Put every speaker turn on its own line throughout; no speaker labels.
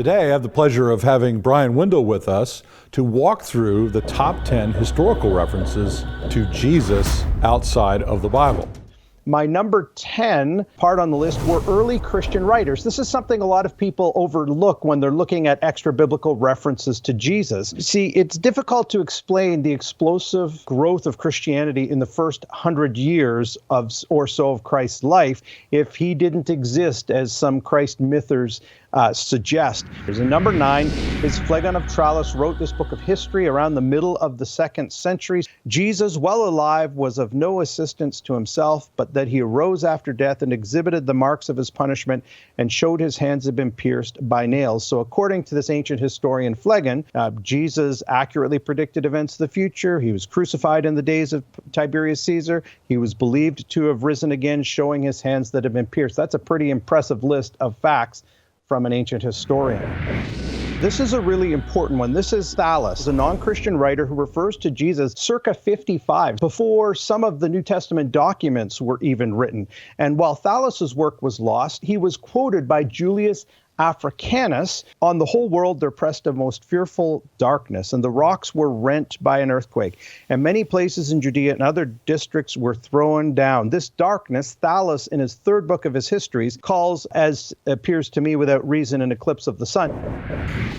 Today, I have the pleasure of having Brian Wendell with us to walk through the top 10 historical references to Jesus outside of the Bible.
My number 10 part on the list were early Christian writers. This is something a lot of people overlook when they're looking at extra biblical references to Jesus. See, it's difficult to explain the explosive growth of Christianity in the first 100 years or so of Christ's life if he didn't exist, as some Christ mythers suggest. Number 9 is Phlegon of Tralles wrote this book of history around the middle of the 2nd century. Jesus, while alive, was of no assistance to himself, but that he arose after death and exhibited the marks of his punishment and showed his hands had been pierced by nails. So according to this ancient historian Phlegon, Jesus accurately predicted events of the future. He was crucified in the days of Tiberius Caesar. He was believed to have risen again, showing his hands that had been pierced. That's a pretty impressive list of facts from an ancient historian. This is a really important one. This is Thallus, a non-Christian writer who refers to Jesus circa 55, before some of the New Testament documents were even written. And while Thallus's work was lost, he was quoted by Julius Africanus. On the whole world there pressed a most fearful darkness, and the rocks were rent by an earthquake, and many places in Judea and other districts were thrown down. This darkness, Thallus, in his 3rd book of his histories, calls, as appears to me without reason, an eclipse of the sun.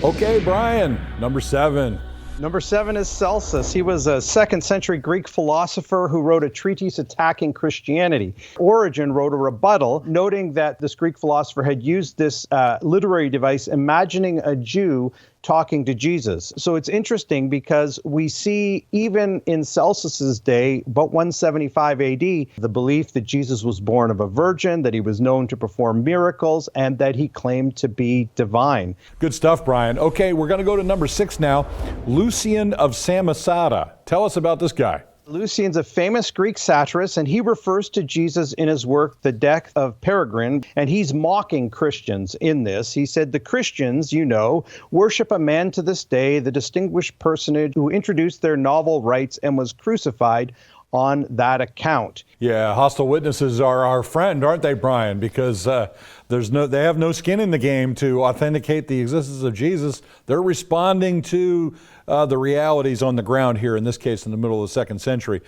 Okay, Brian, number 7.
Number 7 is Celsus. He was a 2nd century Greek philosopher who wrote a treatise attacking Christianity. Origen wrote a rebuttal, noting that this Greek philosopher had used this literary device, imagining a Jew talking to Jesus. So it's interesting because we see even in Celsus's day, about 175 AD, the belief that Jesus was born of a virgin, that he was known to perform miracles, and that he claimed to be divine.
Good stuff, Brian. Okay, we're going to go to number 6 now. Lucian of Samosata. Tell us about this guy.
Lucian's a famous Greek satirist, and he refers to Jesus in his work, The Death of Peregrine, and he's mocking Christians in this. He said, the Christians, you know, worship a man to this day, the distinguished personage who introduced their novel rites and was crucified on that account.
Yeah, hostile witnesses are our friend, aren't they, Brian? Because they have no skin in the game to authenticate the existence of Jesus. They're responding to the realities on the ground here, in this case, in the middle of the 2nd century.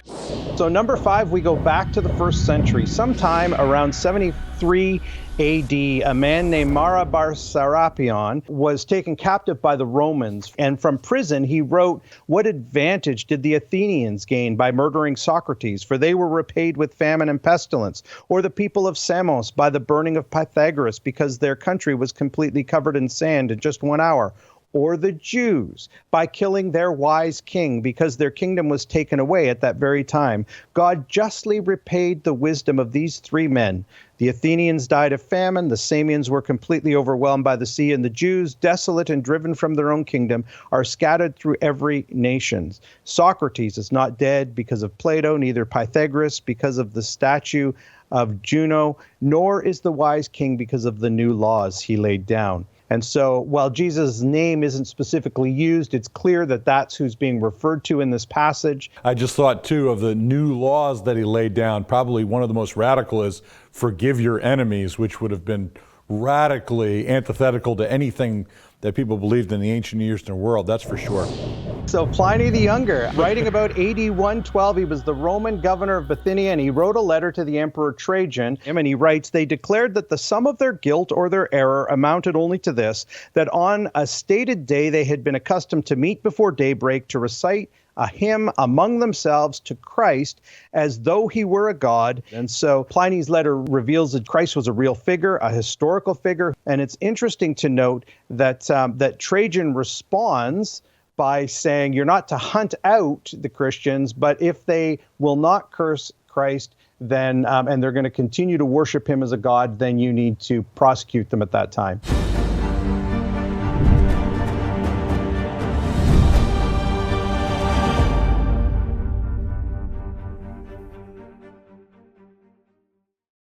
So number 5, we go back to the 1st century. Sometime around 73 AD, a man named Mara Bar Serapion was taken captive by the Romans, and from prison he wrote, "What advantage did the Athenians gain by murdering Socrates? For they were repaid with famine and pestilence, or the people of Samos by the burning of Pythagoras, because their country was completely covered in sand in just 1 hour. Or the Jews by killing their wise king, because their kingdom was taken away at that very time. God justly repaid the wisdom of these 3 men. The Athenians died of famine, the Samians were completely overwhelmed by the sea, and the Jews, desolate and driven from their own kingdom, are scattered through every nation. Socrates is not dead because of Plato, neither Pythagoras because of the statue of Juno, nor is the wise king because of the new laws he laid down." And so while Jesus' name isn't specifically used, it's clear that that's who's being referred to in this passage.
I just thought, too, of the new laws that he laid down. Probably one of the most radical is forgive your enemies, which would have been radically antithetical to anything that people believed in the ancient Near Eastern world, that's for sure.
So Pliny the Younger, writing about AD 112, he was the Roman governor of Bithynia, and he wrote a letter to the Emperor Trajan, and he writes, "They declared that the sum of their guilt or their error amounted only to this, that on a stated day they had been accustomed to meet before daybreak to recite a hymn among themselves to Christ as though he were a god." And so Pliny's letter reveals that Christ was a real figure, a historical figure. And it's interesting to note that that Trajan responds by saying, you're not to hunt out the Christians, but if they will not curse Christ, then and they're going to continue to worship him as a god, then you need to prosecute them at that time.